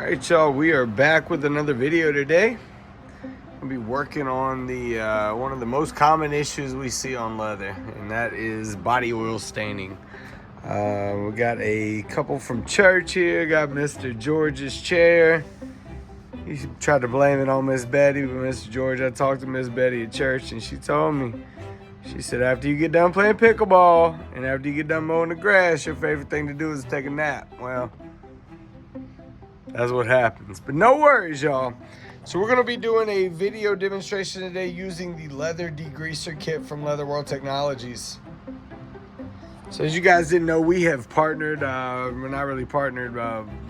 Alright y'all, we are back with another video today. We'll be working on the one of the most common issues we see on leather, and that is body oil staining. We got a couple from church here. Got Mr. George's chair. He tried to blame it on Miss Betty, but Mr. George, I talked to Miss Betty at church and she told me, she said after you get done playing pickleball and after you get done mowing the grass, your favorite thing to do is take a nap. Well, that's what happens. But no worries, y'all. So we're going to be doing a video demonstration today using the leather degreaser kit from Leather World Technologies. So as you guys didn't know, we have partnered, we're not really partnered,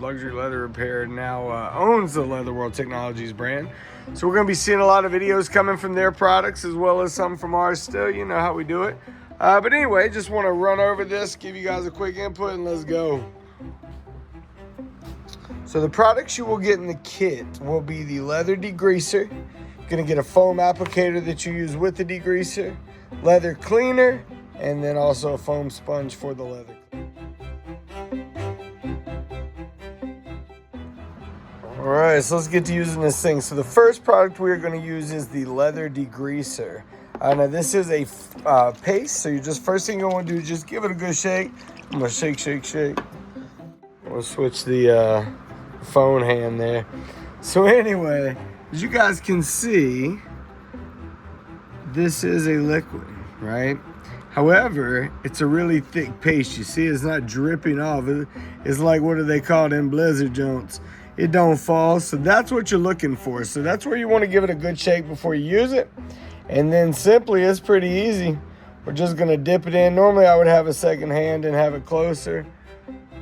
Luxury Leather Repair now owns the Leather World Technologies brand. So we're going to be seeing a lot of videos coming from their products as well as some from ours still. You know how we do it. But anyway, just want to run over this, give you guys a quick input, and let's go. So the products you will get in the kit will be the leather degreaser. You're going to get a foam applicator that you use with the degreaser, leather cleaner, and then also a foam sponge for the leather. All right, so let's get to using this thing. So the first product we're going to use is the leather degreaser. Now this is a paste, so you just first thing you want to do is just give it a good shake. I'm going to shake, shake, shake. We'll switch the phone hand there. So anyway, as you guys can see, this is a liquid, right? However, it's a really thick paste. You see, it's not dripping off. It's like, what do they call them blizzard joints? It don't fall. So that's what you're looking for. So that's where you want to give it a good shake before you use it. And then simply, it's pretty easy. We're just going to dip it in. Normally I would have a second hand and have it closer.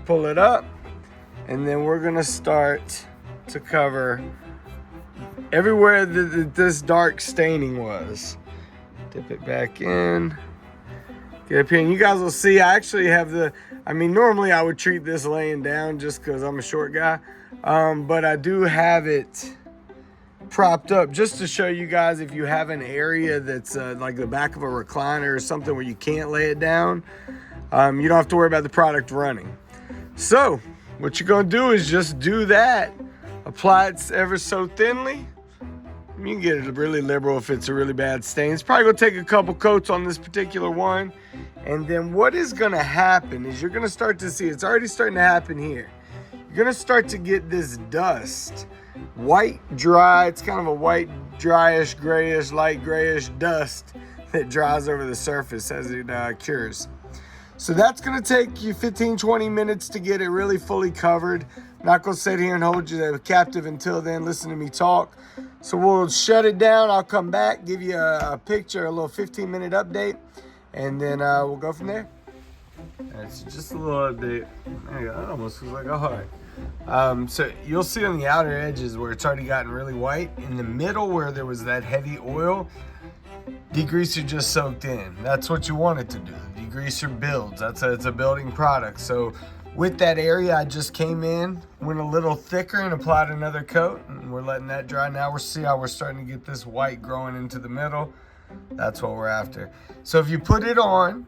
Pull it up. And then we're going to start to cover everywhere that this dark staining was. Dip it back in. Get up here, and you guys will see I actually have normally I would treat this laying down just because I'm a short guy. But I do have it propped up just to show you guys if you have an area that's like the back of a recliner or something where you can't lay it down, you don't have to worry about the product running. So what you're going to do is just do that. Apply it ever so thinly. You can get it really liberal if it's a really bad stain. It's probably going to take a couple coats on this particular one. And then what is going to happen is you're going to start to see, it's already starting to happen here. You're going to start to get this dust. White, dry. It's kind of a white, dryish, grayish, light grayish dust that dries over the surface as it cures. So that's going to take you 15-20 minutes to get it really fully covered. I'm not going to sit here and hold you captive until then. Listen to me talk. So we'll shut it down. I'll come back, give you a picture, a little 15-minute update, and then we'll go from there. That's just a little update. There you go. That almost looks like a heart. So you'll see on the outer edges where it's already gotten really white. In the middle where there was that heavy oil, degreaser just soaked in. That's what you want it to do. The degreaser builds. It's a building product. So with that area, I just came in, went a little thicker and applied another coat, and we're letting that dry. Now we'll see how we're starting to get this white growing into the middle. That's what we're after. So if you put it on,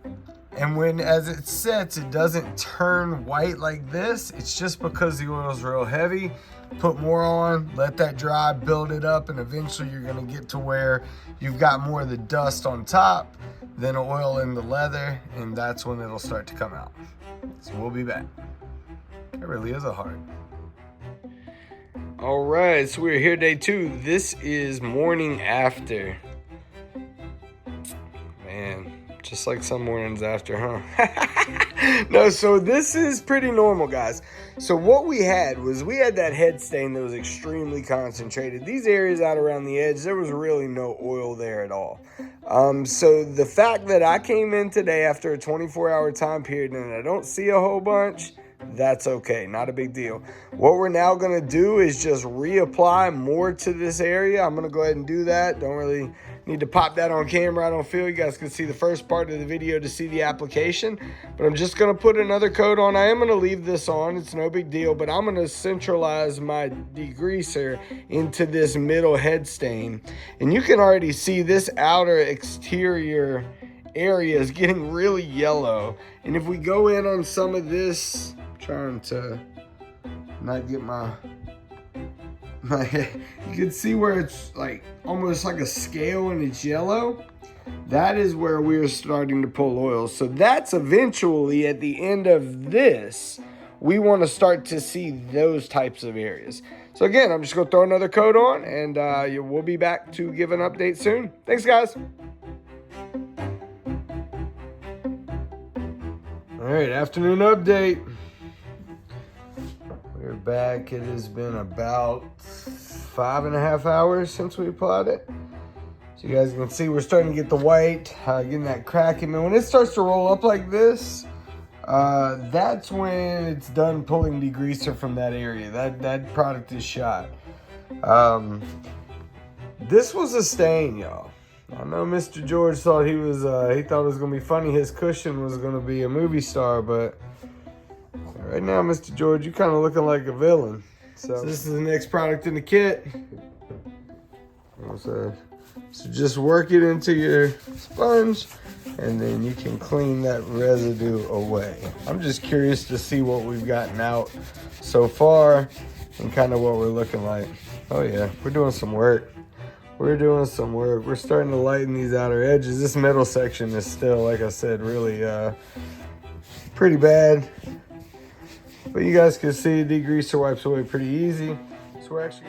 and as it sets, it doesn't turn white like this, it's just because the oil is real heavy. Put more on, let that dry, build it up, and eventually you're going to get to where you've got more of the dust on top than oil in the leather, and that's when it'll start to come out. So we'll be back. It really is a heart. All right, so we're here day 2. This is morning after. Man, just like some mornings after, huh? No, so this is pretty normal, guys. So what we had that head stain that was extremely concentrated. These areas out around the edge, there was really no oil there at all. So the fact that I came in today after a 24-hour time period and I don't see a whole bunch, that's okay, not a big deal. What we're now going to do is just reapply more to this area. I'm going to go ahead and do that. Don't really need to pop that on camera. I don't feel you guys can see the first part of the video to see the application, but I'm just going to put another coat on. I am going to leave this on. It's no big deal, but I'm going to centralize my degreaser into this middle head stain. And you can already see this outer exterior area is getting really yellow. And if we go in on some of this, trying to not get my You can see where it's like almost like a scale and it's yellow. That is where we're starting to pull oil. So that's eventually at the end of this, we want to start to see those types of areas. So again, I'm just going to throw another coat on, and we'll be back to give an update soon. Thanks, guys. All right, afternoon update. We're back. It has been about 5.5 hours since we applied it. So you guys can see we're starting to get the white, getting that cracking. And when it starts to roll up like this, that's when it's done pulling degreaser from that area. That product is shot. This was a stain, y'all. I know Mr. George thought he thought it was gonna be funny. His cushion was gonna be a movie star, but right now, Mr. George, you kind of looking like a villain. So this is the next product in the kit. So just work it into your sponge, and then you can clean that residue away. I'm just curious to see what we've gotten out so far and kind of what we're looking like. Oh yeah, we're doing some work. We're doing some work. We're starting to lighten these outer edges. This middle section is still, like I said, really pretty bad. But you guys can see degreaser wipes away pretty easy. So we're actually...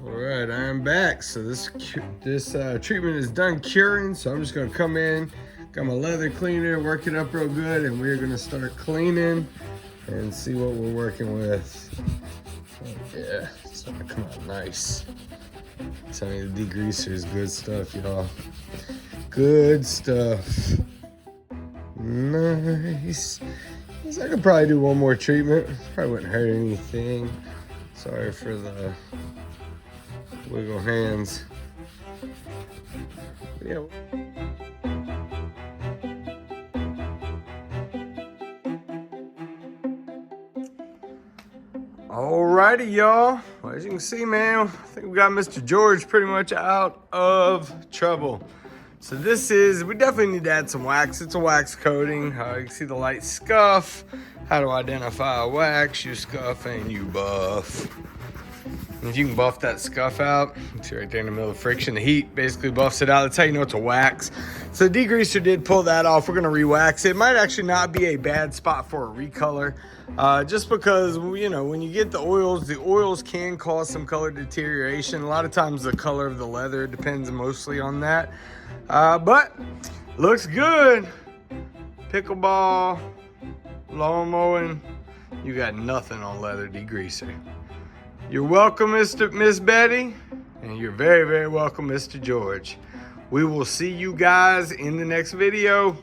Alright, I am back. So this treatment is done curing. So I'm just going to come in, got my leather cleaner, work it up real good, and we're going to start cleaning and see what we're working with. Oh, yeah, it's going to come out nice. I'm telling you, the degreaser is good stuff, y'all. Good stuff. Nice. I could probably do one more treatment. Probably wouldn't hurt anything. Sorry for the wiggle hands. But yeah. Alrighty, y'all. Well, as you can see, man, I think we got Mr. George pretty much out of trouble. So this is, we definitely need to add some wax. It's a wax coating. You can see the light scuff. How to identify a wax? You scuff and you buff. And if you can buff that scuff out, you see right there in the middle of friction, the heat basically buffs it out. That's how you know it's a wax. So the degreaser did pull that off. We're gonna re-wax it. It might actually not be a bad spot for a recolor. Just because, you know, when you get the oils can cause some color deterioration. A lot of times the color of the leather depends mostly on that. But looks good. Pickleball, lawn mowing, you got nothing on leather degreaser. You're welcome, Miss Betty, and you're very, very welcome, Mr. George. We will see you guys in the next video.